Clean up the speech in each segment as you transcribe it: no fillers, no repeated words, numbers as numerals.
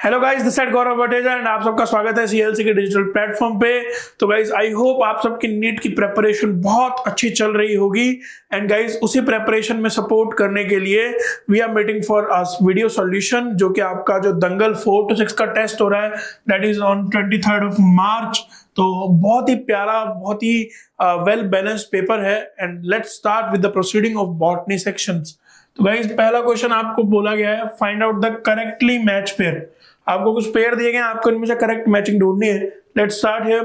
Hello guys, this side Gaurav Bateja and आप सबका स्वागत है सीएलसी के डिजिटल प्लेटफॉर्म पे। तो गाइस आई होप आप सबकी नीट की प्रिपरेशन बहुत अच्छी चल रही होगी एंड गाइस उसी प्रिपरेशन में सपोर्ट करने के लिए we are meeting for us video solution, जो कि आपका जो दंगल 4 to 6 का टेस्ट हो रहा है that is on 23rd of March। तो बहुत ही प्यारा, बहुत ही वेल बैलेंस्ड पेपर है and let's start with the proceeding of botany sections. तो गाइस पहला क्वेश्चन आपको बोला गया है find out the correctly match pair. आपको कुछ पेयर दिए गए, आपको इनमें से करेक्ट मैचिंग ढूंढनी है। Let's start here.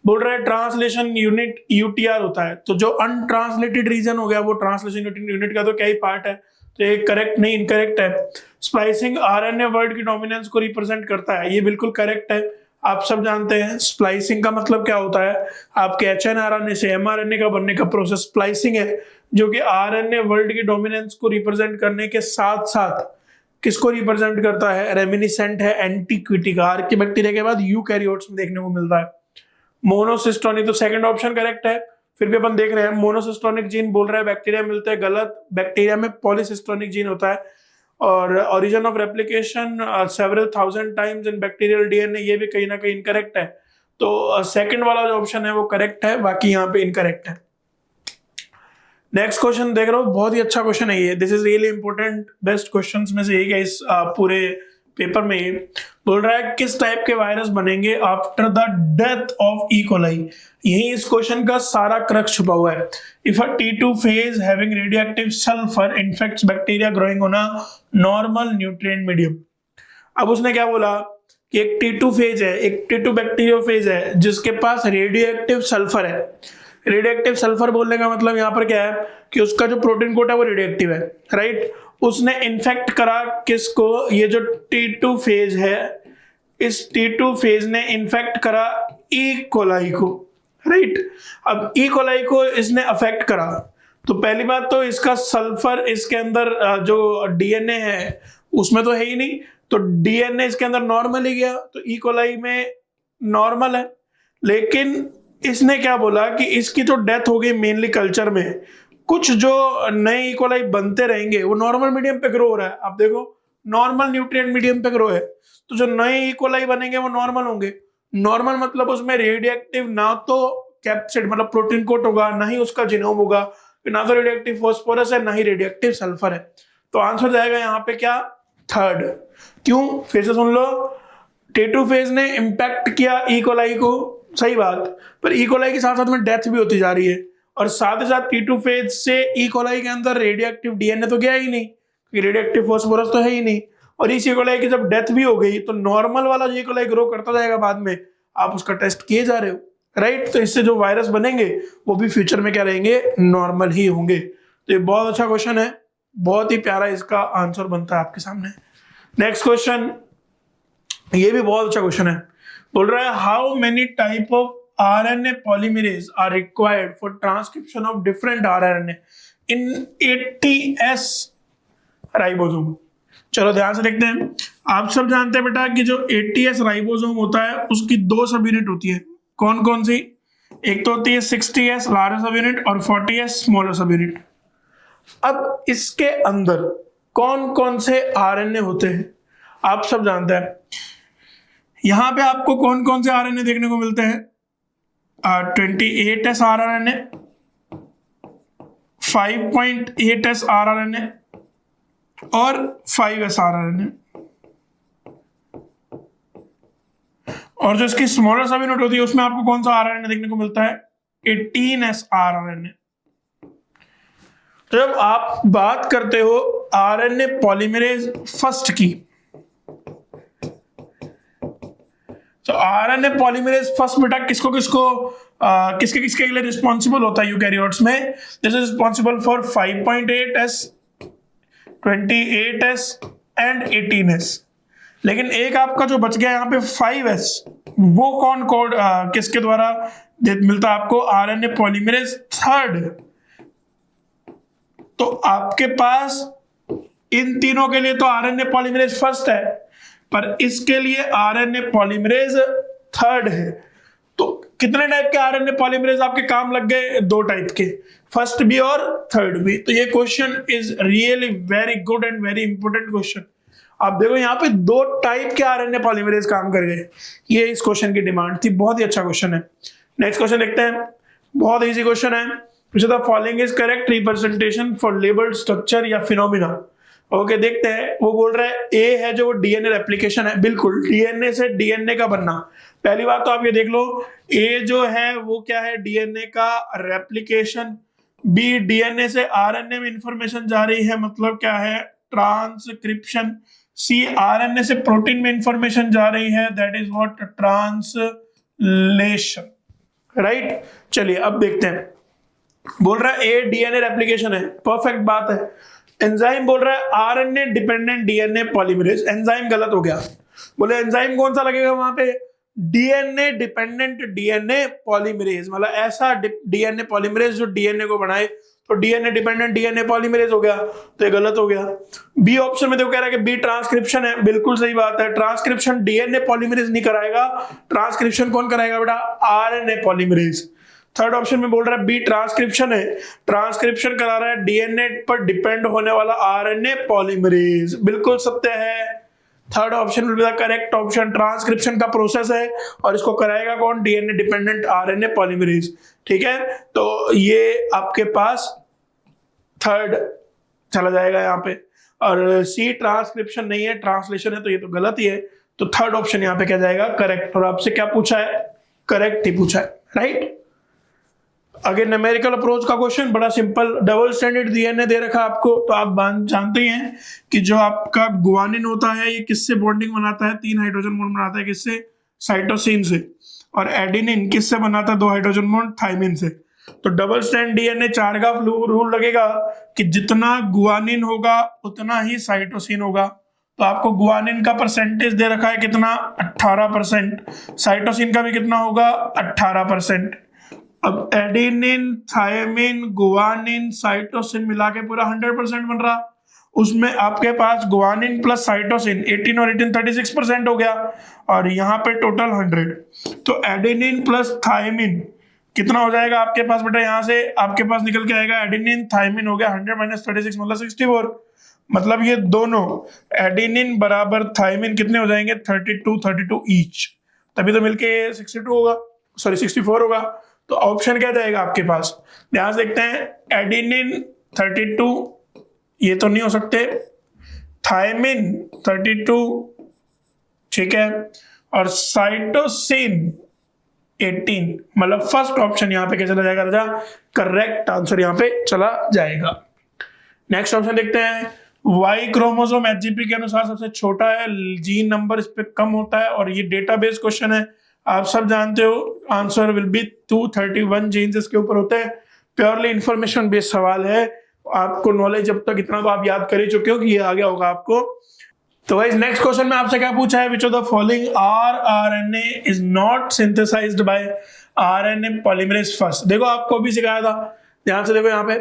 बोल रहा है ट्रांसलेशन यूनिट यूटीआर होता है, तो जो अनट्रांसलेटेड रीजन हो गया वो ट्रांसलेशन यूनिट का तो क्या ही पार्ट है, तो ये करेक्ट नहीं, इनकरेक्ट है। स्प्लाइसिंग आरएनए वर्ड की डोमिनेंस को रिप्रेजेंट करता है, ये बिल्कुल करेक्ट है। आप सब जानते हैं स्प्लाइसिंग का मतलब क्या होता है, आपके एचएनआरएनए से एमआरएनए का बनने का प्रोसेस स्प्लाइसिंग है, जो कि आरएनए वर्ल्ड की डोमिनेंस को रिप्रेजेंट करने के साथ साथ किसको रिप्रेजेंट करता है, रेमिनिसेंट है एंटीक्विटी का। आर्किया बैक्टीरिया के बाद यूकैरियोट्स में देखने को मिलता है। मोनोसिस्टोनिक, तो सेकंड ऑप्शन करेक्ट है। फिर भी अपन देख रहे हैं मोनोसिस्टोनिक जीन बोल रहा है बैक्टीरिया मिलते हैं, गलत। बैक्टीरिया में पॉलीसिस्टोनिक जीन होता है और origin of replication several thousand times in bacterial DNA, ये भी कहीं ना कहीं इनकरेक्ट है। तो सेकंड वाला जो ऑप्शन है वो करेक्ट है, बाकी यहाँ पे इनकरेक्ट है। नेक्स्ट क्वेश्चन देख रहा हूँ, बहुत ही अच्छा क्वेश्चन है ये, this is really important, best questions में से एक है इस पूरे पेपर में। ये बोल रहा है किस टाइप के वायरस बनेंगे after the death of E coli. यही इस क्वेश्चन का सारा क्रक्स छुपा हुआ है। If a T2 phase having radioactive sulphur infects bacteria growing on a normal nutrient medium. अब उसने क्या बोला कि एक T2 फेज है, एक T2 बैक्टीरियो फेज है जिसके पास रेडियोएक्टिव सल्फर है। रेडियोएक्टिव सल्फर बोलने का मतलब यहाँ पर क्या है कि उसका जो प्रोटीन कोड है वो रेडियोएक्टिव है, राइट। उसने इन्फेक्ट करा किसको, ये जो T2 फेज है, इस T2 फेज ने इन्फेक्ट करा ई कोलाई को, राइट। अब ई कोलाई को इसने अफेक्ट करा तो पहली बात तो इसका सल्फर इसके अंदर जो डीएनए है उसमें तो है ही नहीं, तो डीएनए इसके अंदर नॉर्मल ही गया, तो ई कोलाई में नॉर्मल है। लेकिन इसने क्या बोला कि इसकी तो डेथ हो गई मेनली कल्चर में, कुछ जो नए ई कोलाई बनते रहेंगे वो नॉर्मल मीडियम पे ग्रो हो रहा है। आप देखो नॉर्मल न्यूट्रिएंट मीडियम पे ग्रो है, तो जो नए ई कोलाई बनेंगे वो नॉर्मल होंगे। नॉर्मल मतलब उसमें रेडियोएक्टिव ना तो कैप्सिड मतलब प्रोटीन कोट होगा, ना ही उसका जीनोम होगा, ना तो रेडियोएक्टिव फॉस्फोरस है, ना ही रेडियोएक्टिव सल्फर है। तो आंसर जाएगा यहाँ पे क्या, थर्ड। क्यों, फिर से सुन लो। T2 फेज ने इंपैक्ट किया ई कोलाई को, सही बात, पर ई कोलाई के साथ साथ में डेथ भी होती जा रही है, और साथ ही साथ T2 फेज से ई कोलाई के अंदर रेडियोएक्टिव डीएनए तो गया ही नहीं, क्योंकि रेडियोएक्टिव फास्फोरस तो है ही नहीं। और इस ई कोलाई की जब डेथ भी हो गई तो नॉर्मल वाला ई कोलाई ग्रो करता जाएगा, बाद में आप उसका टेस्ट किए जा रहे हो, राइट। तो इससे जो वायरस बनेंगे वो भी फ्यूचर में क्या रहेंगे, नॉर्मल ही होंगे। तो ये बहुत अच्छा क्वेश्चन है, बहुत ही प्यारा इसका आंसर बनता है आपके सामने। नेक्स्ट क्वेश्चन, ये भी बहुत अच्छा क्वेश्चन है। बोल रहा है how many type of RNA polymerase are required for transcription of different RNA in 80S ribosome. चलो ध्यान से देखते हैं। आप सब जानते हैं बेटा कि जो 80S राइबोसोम होता है उसकी 2 सब यूनिट होती है। कौन कौन सी, एक तो होती है 60S लार्जर सब यूनिट और 40S स्मॉलर सब यूनिट। अब इसके अंदर कौन कौन से RNA होते हैं आप सब जानते हैं। यहां पे आपको कौन कौन से RNA देखने को मिलते हैं, 28S RNA, 5.8S RNA और 5S RNA। और जो इसकी स्मॉलर सब यूनिट होती है उसमें आपको कौन सा RNA देखने को मिलता है, 18S RNA। तो जब आप बात करते हो RNA पॉलीमरेज फर्स्ट की, तो RNA पॉलीमरेज फर्स्ट बेटा किसको किसको किसके किसके लिए रिस्पॉन्सिबल होता है यूकैरियोट्स में, this is responsible for 5.8S, 28S and 18S। लेकिन एक आपका जो बच गया यहाँ पे 5S, वो कौन कोड किसके द्वारा मिलता है आपको, RNA पॉलीमरेज थर्ड। तो आपके पास इन तीनों के लिए तो RNA पॉलीमरेज फर्स्ट है, पर इसके लिए RNA पॉलीमरेज थर्ड है। तो कितने टाइप के RNA पॉलीमरेज आपके काम लग गए, 2 टाइप के, फर्स्ट भी और थर्ड भी। तो ये question is really very good and very important question. आप देखो यहाँ पे 2 टाइप के आरएनए पॉलीमरेज काम कर गए, ये इस क्वेश्चन की डिमांड थी, बहुत ही अच्छा क्वेश्चन है। नेक्स्ट क्वेश्चन देखते हैं, बहुत इजी क्वेश्चन है। The following is correct representation for labelled structure या फिनोमिना। ओके, देखते हैं। वो बोल रहा है ए है जो डीएनए रेप्लिकेशन है, बिल्कुल डीएनए से डीएनए का बनना। पहली बात तो आप ये देख लो, ए जो है वो क्या है, डीएनए का रेप्लिकेशन। बी, डीएनए से आरएनए में इंफॉर्मेशन जा रही है, मतलब क्या है, ट्रांसक्रिप्शन। सी, आरएनए से प्रोटीन में इंफॉर्मेशन जा रही है, that is what, translation. Right, चलिए अब देखते हैं। बोल रहा है ए डीएनए रेप्लिकेशन है, परफेक्ट बात है। एंजाइम बोल रहा है RNA dependent DNA polymerase, enzyme गलत हो गया। बोले एंजाइम कौन सा लगेगा वहां पे, डीएनए डिपेंडेंट डीएनए पॉलीमरेज, मतलब ऐसा डीएनए पॉलीमरेज जो डीएनए को बनाए, तो डीएनए डिपेंडेंट डीएनए पॉलीमरेज हो गया, तो ये गलत हो गया। बी ऑप्शन में देखो कह रहा है कि बी ट्रांसक्रिप्शन है, बिल्कुल सही बात है। ट्रांसक्रिप्शन डीएनए पॉलीमरेज नहीं कराएगा, ट्रांसक्रिप्शन कौन कराएगा बेटा, आरएनए पॉलीमरेज। थर्ड ऑप्शन में बोल रहा है बी ट्रांसक्रिप्शन है, ट्रांसक्रिप्शन करा रहा है डीएनए पर डिपेंड होने वाला आरएनए पॉलीमरेज, बिल्कुल सत्य है। Third option will be the correct option. Transcription का प्रोसेस है और इसको कराएगा कौन, डीएनए डिपेंडेंट आरएनए पॉलीमरेज। ठीक है, तो ये आपके पास थर्ड चला जाएगा यहाँ पे। और सी ट्रांसक्रिप्शन नहीं है, ट्रांसलेशन है, तो ये तो गलत ही है। तो थर्ड ऑप्शन यहाँ पे क्या जाएगा, करेक्ट। और आपसे क्या पूछा है, करेक्ट ही पूछा है, राइट। अगर न्यूमेरिकल अप्रोच का क्वेश्चन बड़ा सिंपल, डबल स्टैंडर्ड डीएनए दे रखा आपको, तो आप जानते ही हैं कि जो आपका गुआनिन होता है ये किससे बॉन्डिंग बनाता है, 3 हाइड्रोजन बॉन्ड बनाता है, किससे, साइटोसिन से। और एडेनिन किससे बनाता है, 2 हाइड्रोजन बॉन्ड, थायमिन से। तो डबल स्टैंड डीएनए 4 का रूल लगेगा कि जितना गुआनिन होगा उतना ही साइटोसिन होगा। तो आपको गुआनिन का परसेंटेज दे रखा है कितना, 18%, साइटोसिन का भी कितना होगा, 18%। अब एडेनिन, थायमिन, गुआनिन, साइटोसिन मिला के पूरा 100% बन रहा, उसमें आपके पास गुआनिन प्लस साइटोसिन 18 और 18 36% हो गया, और यहाँ पे टोटल 100। तो एडेनिन प्लस थायमिन कितना हो जाएगा आपके पास बेटा, यहाँ से आपके पास निकल के आएगा एडेनिन थायमिन हो गया 100 माइनस 36 मतलब 64। मतलब ये दोनों एडेनिन बराबर थायमिन कितने हो जाएंगे, 32 ईच, तभी तो मिलके 62 होगा, सॉरी 64 होगा। तो ऑप्शन क्या जाएगा आपके पास, ध्यान से देखते हैं। एडेनिन 32 ये तो नहीं हो सकते, थायमिन 32, ठीक है, और साइटोसिन 18, मतलब फर्स्ट ऑप्शन यहाँ पे क्या चला जाएगा राजा, करेक्ट आंसर यहाँ पे चला जाएगा। नेक्स्ट ऑप्शन देखते हैं। वाई क्रोमोसोम एचजीपी के अनुसार सबसे छोटा है, जीन नंबर इस पे कम होता है, और ये डेटाबेस क्वेश्चन है, आप सब जानते हो। आंसर विल बी 231 जीन्स इसके ऊपर होते हैं। प्योरली इंफॉर्मेशन बेस्ड सवाल है, आपको नॉलेज अब तक इतना तो आप याद कर ही चुके हो कि ये आ गया होगा आपको। तो गाइस नेक्स्ट क्वेश्चन में आपसे क्या पूछा है, which of the following RNA is not synthesized by RNA polymerase first. देखो आपको भी सिखाया था, ध्यान से देखो यहाँ पे,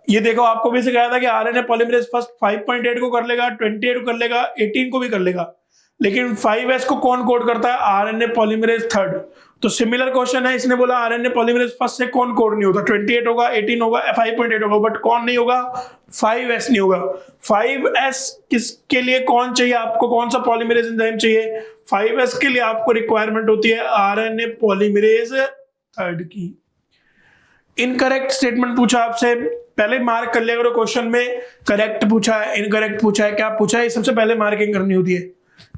ये देखो आपको भी सिखाया था कि आरएनए पॉलीमरेज फर्स्ट 5.8 को कर लेगा, 28 को कर लेगा, 18 को भी कर लेगा, लेकिन 5s को कौन कोड करता है, आरएनए पॉलीमरेज थर्ड। तो सिमिलर क्वेश्चन है, इसने बोला आरएनए पॉलीमरेज फर्स्ट से कौन कोड नहीं होता, 28 होगा, 18 होगा, 5.8 होगा, बट कौन नहीं होगा, 5s नहीं होगा। 5s किसके लिए कौन चाहिए आपको, कौन सा पॉलीमरेज एंजाइम चाहिए, 5s के लिए आपको रिक्वायरमेंट होती है आरएनए पॉलीमरेज थर्ड की। इनकरेक्ट स्टेटमेंट पूछा आपसे, पहले मार्क कर लिया करो क्वेश्चन में, करेक्ट पूछा है, इनकरेक्ट पूछा है, क्या पूछा है, सबसे पहले मार्किंग करनी होती है,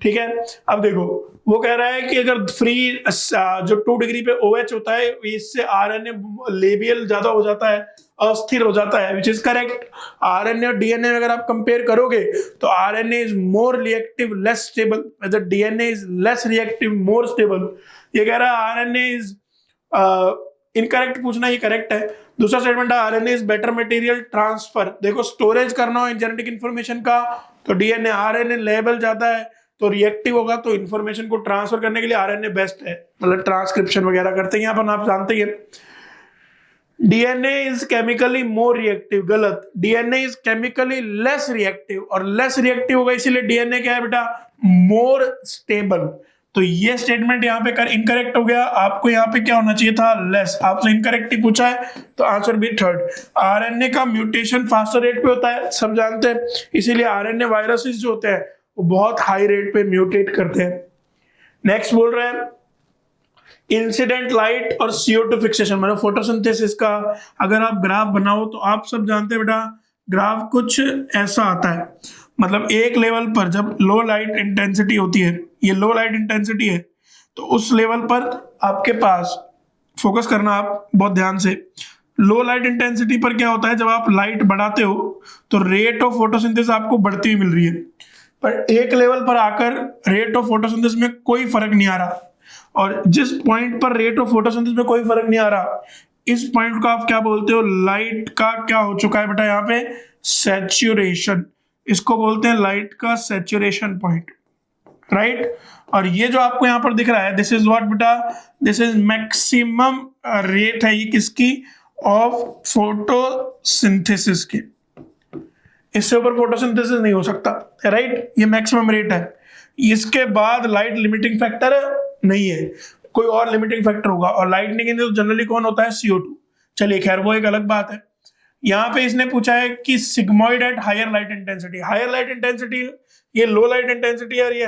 ठीक है। अब देखो वो कह रहा है कि अगर फ्री जो 2 डिग्री पे OH होता है, इससे आरएनए लेबियल ज्यादा हो जाता है, अस्थिर हो जाता है, विच इज करेक्ट। आरएनए और डीएनए अगर आप कंपेयर करोगे तो RNA is more reactive less stable, DNA is less reactive more stable. ये कह रहा है आरएनए इज इनकरेक्ट पूछना, ही करेक्ट है। दूसरा स्टेटमेंट है RNA is better material transfer. देखो स्टोरेज करना हो जेनेटिक इंफॉर्मेशन का तो डीएनए, आरएनए लेवल जाता है तो रिएक्टिव होगा, तो इंफॉर्मेशन को ट्रांसफर करने के लिए आरएनए बेस्ट है, मतलब ट्रांसक्रिप्शन वगैरह करते हैं अपन, आप जानते हैं। DNA is chemically more reactive, गलत। DNA is chemically less reactive, और लेस रिएक्टिव होगा इसीलिए डीएनए क्या है बेटा, मोर स्टेबल। तो ये स्टेटमेंट यहाँ पे इनकरेक्ट हो गया। आपको यहाँ पे क्या होना चाहिए था, लेस। आपसे इनकरेक्ट ही पूछा है तो आंसर भी थर्ड। आरएनए का म्यूटेशन फास्टर रेट पे होता है, सब जानते हैं, इसीलिए आरएनए वायरसेस जो होते हैं वो बहुत हाई रेट पे म्यूटेट करते हैं। नेक्स्ट बोल रहे हैं इंसिडेंट लाइट और CO2 फिक्सेशन, मतलब फोटोसिंथेसिस का अगर आप ग्राफ बनाओ तो आप सब जानते हैं बेटा, ग्राफ कुछ ऐसा आता है। मतलब एक लेवल पर जब लो लाइट इंटेंसिटी होती है, ये लो लाइट इंटेंसिटी है, तो उस लेवल पर आपके पास फोकस करना आप बहुत ध्यान से। लो लाइट इंटेंसिटी पर क्या होता है, जब आप लाइट बढ़ाते हो तो रेट ऑफ फोटोसिंथेसिस आपको बढ़ती हुई मिल रही है, पर एक लेवल पर आकर रेट ऑफ फोटोसिंथेसिस में कोई फर्क नहीं आ रहा। और जिस पॉइंट पर रेट ऑफ फोटोसिंथेसिस में कोई फर्क नहीं आ रहा, इस पॉइंट को आप क्या बोलते हो, लाइट का क्या हो चुका है बेटा यहाँ पे, सैचुरेशन। इसको बोलते हैं लाइट का सैचुरेशन पॉइंट, राइट। और ये जो आपको यहाँ पर दिख रहा है, दिस इज व्हाट बेटा, दिस इज मैक्सिमम रेट है ये किसकी, ऑफ फोटोसिंथेसिस की। इससे ऊपर फोटोसिंथेसिस नहीं हो सकता, राइट। ये मैक्सिमम रेट है, इसके बाद लाइट लिमिटिंग फैक्टर नहीं है, कोई और लिमिटिंग फैक्टर होगा। और लाइट नहीं तो जनरली कौन होता है, CO2। चलिए खैर वो एक अलग बात है। यहाँ पे इसने पूछा है कि sigmoid at higher light intensity. Higher light intensity, ये लो लाइट इंटेंसिटी है और ये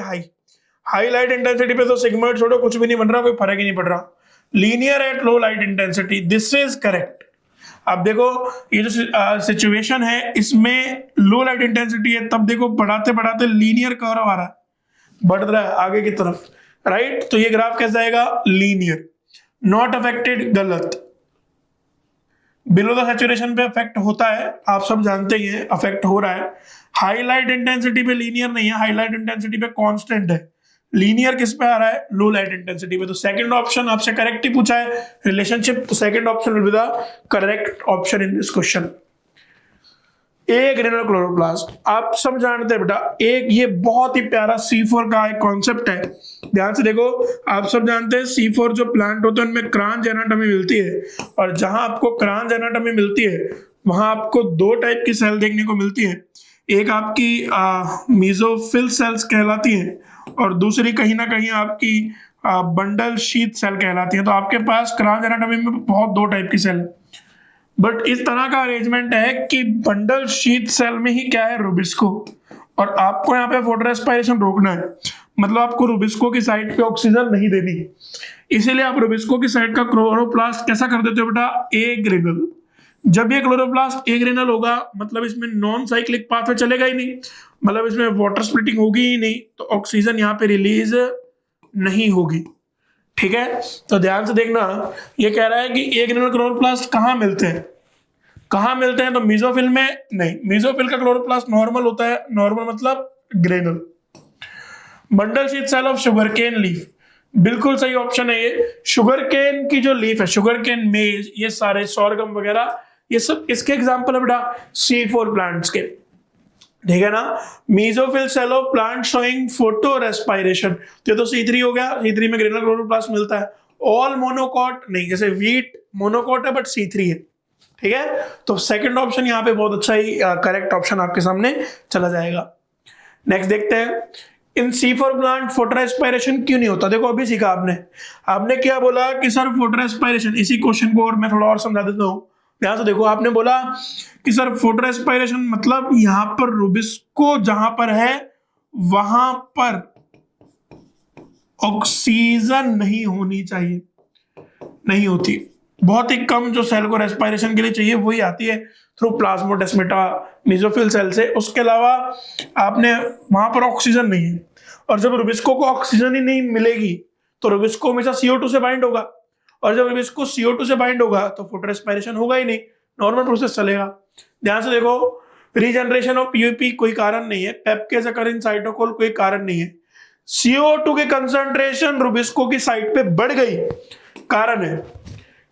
हाई लाइट इंटेंसिटी पे तो सिग्मॉइड छोड़ो कुछ भी नहीं बन रहा, कोई फर्क ही नहीं पड़ रहा। Linear at low light intensity, this is correct. अब देखो ये जो सिचुएशन है इसमें लो लाइट इंटेंसिटी है, तब देखो बढ़ाते बढ़ाते लीनियर कर्व आ रहा है, बढ़ रहा है आगे की तरफ, राइट। तो ये ग्राफ कैसा आएगा, लीनियर। नॉट अफेक्टेड, गलत। बिलो द सैचुरेशन पे अफेक्ट होता है, आप सब जानते ही हैं, अफेक्ट हो रहा है। हाईलाइट इंटेंसिटी पे लीनियर नहीं है, हाईलाइट इंटेंसिटी पे कांस्टेंट है। लीनियर किस पे आ रहा है, लो लाइट इंटेंसिटी पे। तो सेकंड ऑप्शन आपसे करेक्ट ही पूछा है रिलेशनशिप, तो second option will be the correct option in this question. A granular chloroplast, आप सब जानते हैं बेटा, एक ये बहुत ही प्यारा C4 का एक कॉन्सेप्ट है। ध्यान से देखो, आप सब जानते हैं C4 जो प्लांट होते हैं उनमें क्रांच एनाटॉमी मिलती है, और जहां आपको क्रांच एनाटॉमी मिलती है वहां आपको दो टाइप की सेल देखने को मिलती है। एक आपकी मीजोफिल सेल्स कहलाती है और दूसरी कहीं ना कहीं आपकी बंडल शीथ सेल कहलाती है। तो आपके पास क्रांच एनाटॉमी में बहुत दो टाइप की सेल है, बट इस तरह का अरेंजमेंट है कि बंडल शीथ सेल में ही क्या है, रुबिस्को, और आपको यहाँ पे फोटो रेस्पिरेशन रोकना है, मतलब आपको रुबिस्को की साइड पे ऑक्सीजन नहीं देनी। इसीलिए आप रुबिस्को की साइड का क्लोरोप्लास्ट कैसा कर देते हो बेटा, ए ग्रेनुल। जब ये क्लोरोप्लास्ट ए ग्रेनुल होगा मतलब इसमें नॉन साइक्लिक पाथवे चलेगा ही नहीं, मतलब इसमें वाटर स्प्लिटिंग होगी ही नहीं, तो ऑक्सीजन यहाँ पे रिलीज नहीं होगी, ठीक है। तो ध्यान से देखना, ये कह रहा है कि ए ग्रेनुलर क्लोरोप्लास्ट कहाँ मिलते हैं, कहाँ मिलते हैं, तो मीजोफिल में नहीं, मीजोफिल का क्लोरोप्लास्ट नॉर्मल होता है, नॉर्मल मतलब granule. Bundle sheath cell of sugarcane leaf, बिल्कुल सही ऑप्शन है ये। शुगरकेन की जो लीफ है, शुगरकेन मेज, ये सारे सोरगम वगैरह, ये सब इसके एग्जाम्पल है बेटा C4 प्लांट्स के, ठीक है ना। Mesophyll cell of plant showing photorespiration, तो ये तो C3 हो गया, C3 में ग्रेनुलर क्लोरोप्लास्ट मिलता है। ऑल मोनोकॉट नहीं, जैसे वीट मोनोकॉट है बट C3 है, ठीक है। तो सेकंड ऑप्शन यहाँ पे बहुत अच्छा ही करेक्ट ऑप्शन आपके सामने चला जाएगा। नेक्स्ट देखते हैं, इन C4 प्लांट फोटो रेस्पिरेशन क्यों नहीं होता। देखो अभी सीखा आपने क्या बोला कि सर फोटो रेस्पिरेशन, इसी क्वेश्चन को और मैं थोड़ा और समझा देता हूँ। ध्यान से देखो, आपने बोला कि सर फोटो रेस्पिरेशन मतलब यहां पर रुबिस्को जहां पर है वहां पर ऑक्सीजन नहीं होनी चाहिए, नहीं होती, बहुत ही कम जो सेल को रेस्पिरेशन के लिए चाहिए वही आती है थ्रू प्लाज्मोडेस्माटा मेसोफिल सेल से। उसके अलावा आपने वहां पर ऑक्सीजन नहीं है, और जब रुबिस्को को ऑक्सीजन ही नहीं मिलेगी तो रुबिस्को हमेशा CO2 से बाइंड होगा, और जब रुबिस्को CO2 से बाइंड होगा तो फोटो रेस्पिरेशन होगा ही नहीं, नॉर्मल प्रोसेस चलेगा। ध्यान से देखो, रीजनरेशन ऑफ PUP कोई कारण नहीं है, पेप्केज अकर इन साइटोकोल कोई कारण नहीं है, CO2 की कंसंट्रेशन रुबिस्को की साइट पे बढ़ गई, कारण है।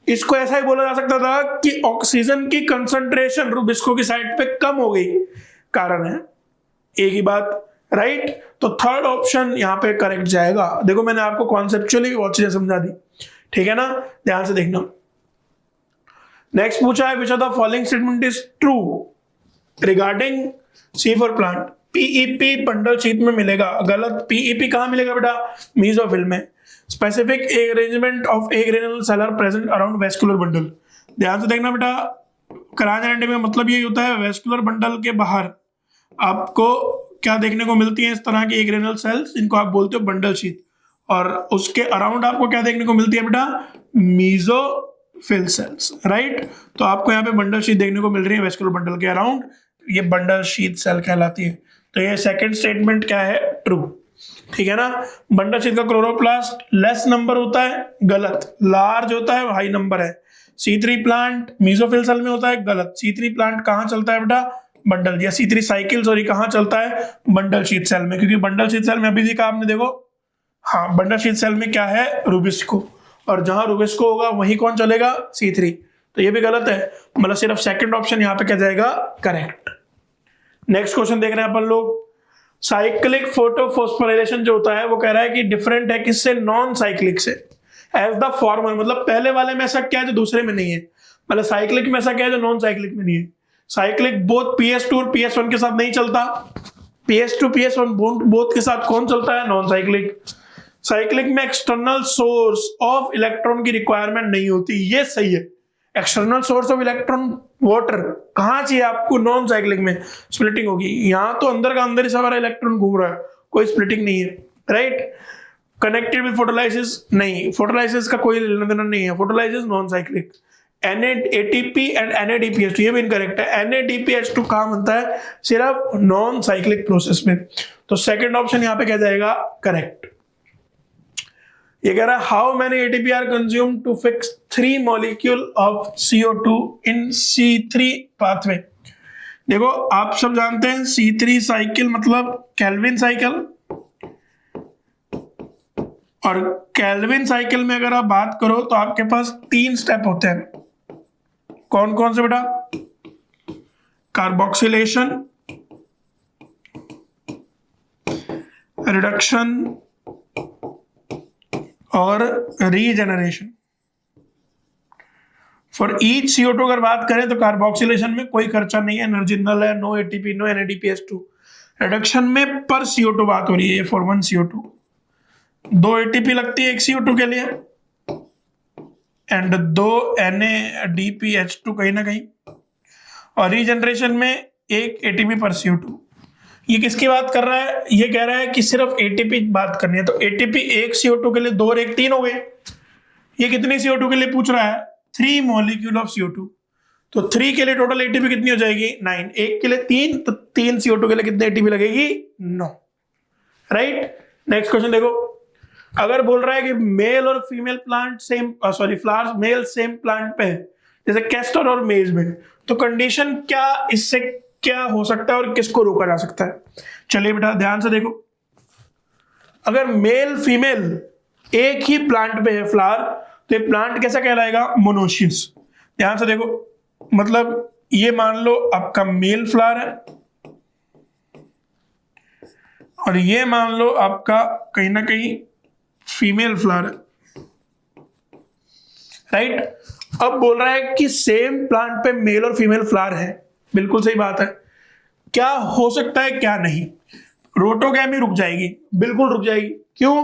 इसको ऐसा ही बोला जा सकता था कि ऑक्सीजन की कंसंट्रेशन रुबिस्को की साइट पे कम हो गई, कारण है, एक ही बात, राइट। तो थर्ड ऑप्शन यहाँ पे करेक्ट जाएगा। देखो मैंने आपको कॉन्सेप्चुअली बहुत चीजें समझा दी, ठीक है ना, ध्यान से देखना। नेक्स्ट पूछा है, which of the following statement is true regarding C4 plant. PEP bundle sheath में मिलेगा, गलत। पीईपी कहाँ मिलेगा बेटा? मीसोफिल में। Specific arrangement of agranular cell are present around vascular bundle. ध्यान से देखना बेटा, क्रायोजेनिक में मतलब ये होता है वेस्कुलर बंडल के बाहर आपको क्या देखने को मिलती है? इस तरह की एग्रेनुलर सेल्स, जिनको आप बोलते हो बंडल शीट, और उसके अराउंड आपको क्या देखने को मिलती है बेटा? Mesophyll cells, right. तो आपको यहाँ पे बंडल शीट देखने को मिल रही है वेस्कुलर बंडल के अराउंड, ये बंडल शीट सेल कहलाती है। तो ये सेकंड स्टेटमेंट क्या है? ट्रू, ठीक है ना। बंडल शीट का क्लोरोप्लास्ट लेस नंबर होता है, गलत। लार्ज होता है, हाई नंबर है। C3 प्लांट मीसोफिल सेल में होता है, गलत। C3 प्लांट कहाँ चलता है बेटा? बंडल, या C3 साइकिल सॉरी कहाँ चलता है? बंडल शीट सेल में, क्योंकि बंडल शीट सेल में अभी देखा आपने, देखो हाँ, बंडल शीट सेल में क्या है? रूबिस्को, और जहां रूबिस्को होगा वहीं कौन चलेगा? C3। तो ये भी गलत है, मतलब सिर्फ सेकंड ऑप्शन यहाँ पे क्या जाएगा? करेक्ट। नेक्स्ट क्वेश्चन देख रहे हैं अपन लोग। साइक्लिक फोटोफॉस्फोराइलेशन जो होता है वो कह रहा है कि डिफरेंट है किससे? नॉन साइक्लिक से। एज द फॉर्मर, मतलब पहले वाले में ऐसा क्या है जो दूसरे में नहीं है? मतलब साइक्लिक में ऐसा क्या है जो नॉन साइक्लिक में नहीं है? साइक्लिक बोथ PS2 और PS1 के साथ नहीं चलता। PS2 PS1 बोथ के साथ कौन चलता है? Non cyclic. साइक्लिक में एक्सटर्नल सोर्स ऑफ इलेक्ट्रॉन की रिक्वायरमेंट नहीं होती, ये सही है। External source of electron water कहाँ चाहिए आपको? नॉन साइक्लिक में स्प्लिटिंग होगी। यहाँ तो अंदर का अंदर ही सारा इलेक्ट्रॉन घूम रहा है, कोई स्प्लिटिंग नहीं है, राइट। कनेक्टेड विद फोटोलाइसिस, नहीं, फोटोलाइसिस का कोई लेना देना नहीं है, photolysis non cyclic. ATP and NADPH2 ये भी इनकरेक्ट है। NADPH2 कहाँ बनता है? सिर्फ नॉन साइक्लिक प्रोसेस में। तो सेकंड ऑप्शन यहाँ पे क्या जाएगा? करेक्ट। ये कह रहा है how many ATP are consume to fix 3 molecule of CO2 in C3 pathway. देखो आप सब जानते हैं C3 साइकिल मतलब केल्विन साइकिल, और केल्विन साइकिल में अगर आप बात करो तो आपके पास 3 स्टेप होते हैं। कौन कौन से बेटा? कार्बोक्सिलेशन, रिडक्शन और रीजेनरेशन। फॉर ईच CO2 अगर बात करें तो कार्बोक्सिलेशन में कोई खर्चा नहीं है, एनर्जी नल है, no ATP no NADPH2। Reduction में पर CO2 बात हो रही है, फॉर 1 CO2 2 ATP लगती है 1 CO2 के लिए, एंड 2 NADPH2 कहीं ना कहीं, और रीजनरेशन में 1 ATP पर CO2। ये किसकी बात कर रहा है? ये कह रहा है कि सिर्फ ATP बात करनी है, तो ATP 1 CO2 के लिए 2 और 1 3 हो गए। ये कितनी CO2 के लिए पूछ रहा है? 3 मॉलिक्यूल ऑफ CO2। तो 3 के लिए टोटल ATP कितनी हो जाएगी? 9। 1 के लिए 3, तो 3 CO2 के लिए कितने ATP लगेगी? 9, राइट। नेक्स्ट क्वेश्चन देखो, अगर बोल रहा है कि मेल और female plant same flowers male same plant पे है, जैसे कैस्टर और मेज में, तो कंडीशन क्या, इससे क्या हो सकता है और किसको रोका जा सकता है? चलिए बेटा ध्यान से देखो, अगर मेल फीमेल एक ही प्लांट पे है फ्लावर, तो ये प्लांट कैसा कहलाएगा? मोनोशियस। ध्यान से देखो, मतलब ये मान लो आपका मेल फ्लावर है, और ये मान लो आपका कहीं ना कहीं फीमेल फ्लावर है, राइट। अब बोल रहा है कि सेम प्लांट पे मेल और फीमेल फ्लावर है, बिल्कुल सही बात है। क्या हो सकता है क्या नहीं? रोटोगैमी रुक जाएगी, बिल्कुल रुक जाएगी। क्यों?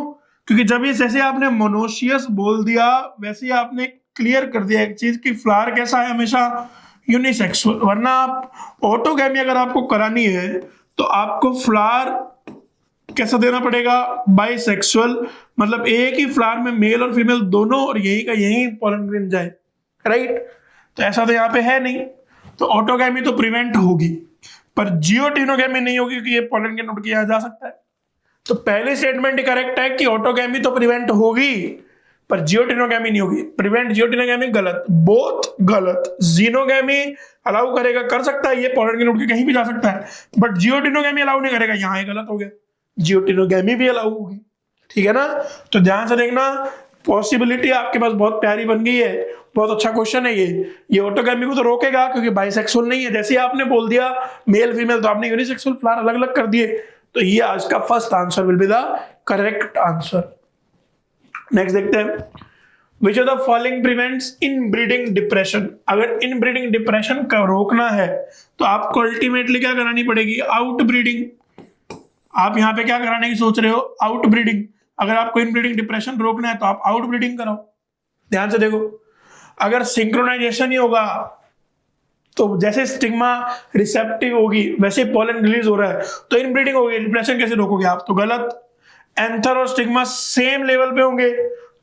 क्योंकि जब ये जैसे आपने मोनोशियस बोल दिया वैसे ही आपने क्लियर कर दिया एक चीज कि फ्लावर कैसा है? हमेशा यूनिसेक्सुअल। वरना आप ऑटोगैमी अगर आपको करानी है तो आपको फ्लावर कैसा देना पड़ेगा? बाइसेक्सुअल, मतलब एक ही फ्लावर में मेल और फीमेल दोनों, और यही का यही पोलन ग्रेन जाए, राइट। तो ऐसा तो यहाँ पे है नहीं, तो ऑटोगैमी तो प्रिवेंट होगी, पर जियोटिनोगैमी नहीं होगी, क्योंकि ये पोलन ग्रेन उठ किया जा सकता है। तो पहले स्टेटमेंट करेक्ट है कि ऑटोगैमी तो प्रिवेंट होगी पर जियोटिनोगैमी नहीं होगी। प्रिवेंट जियोटिनोगैमी गलत, बोथ गलत। जीनोगैमी अलाउ करेगा, कर सकता है, ये पोलन ग्रेन उठ के कहीं भी जा सकता है, बट जियोटिनोगैमी अलाउ नहीं करेगा, यहाँ गलत हो गया। जियोटिनोगैमी भी अलाउ होगी, ठीक है ना। तो ध्यान से देखना, पॉसिबिलिटी आपके पास बहुत प्यारी बन गई है, बहुत अच्छा क्वेश्चन है ये ऑटोगैमी को तो रोकेगा क्योंकि बाइसेक्सुअल नहीं है। जैसे आपने बोल दिया मेल फीमेल, तो आपने यूनिसेक्सुअल फ्लावर अलग अलग कर दिए। तो ये आज का first answer will be the correct answer. Next देखते हैं, which of the following prevents inbreeding depression. अगर इनब्रीडिंग डिप्रेशन का रोकना है तो आपको अल्टीमेटली क्या करानी पड़ेगी? Out breeding. आप यहाँ पे क्या कराने की सोच रहे हो? Out breeding. अगर आपको इनब्रीडिंग डिप्रेशन रोकना है तो आप आउट ब्रीडिंग कराओ। ध्यान से देखो, अगर सिंक्रोनाइजेशन ही होगा तो जैसे स्टिग्मा रिसेप्टिव होगी वैसे पॉलन रिलीज हो रहा है, तो इनब्रीडिंग होगी, डिप्रेशन कैसे रोकोगे आप? तो गलत। एंथर और स्टिग्मा सेम लेवल पे होंगे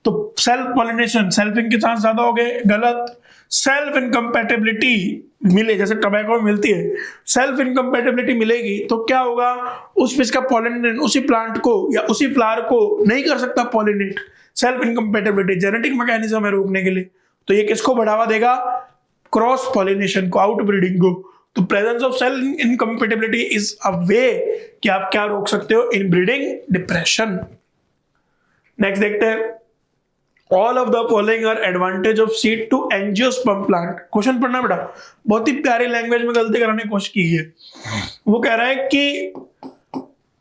तो सेल्फ पॉलिनेशन, सेल्फिंग के चांस ज्यादा हो गए, गलत। सेल्फ इनकम्पैटिबिलिटी मिले, जैसे टोबैको में मिलती है, सेल्फ इनकम्पैटिबिलिटी मिलेगी तो क्या होगा? उस फिश का पॉलिनेट उसी प्लांट को या उसी फ्लावर को नहीं कर सकता pollinate. Self incompatibility genetic mechanism है रोकने के लिए, तो ये किसको बढ़ावा देगा? क्रॉस पॉलिनेशन को, आउट ब्रीडिंग को। तो presence of self incompatibility is a way कि आप क्या रोक सकते हो? Inbreeding depression. नेक्स्ट देखते हैं, all of the following are advantage of seed to angiosperm plant. Question पढ़ना बेटा, बहुत ही प्यारी लैंग्वेज में गलती कराने की कोशिश की है। वो कह रहा है कि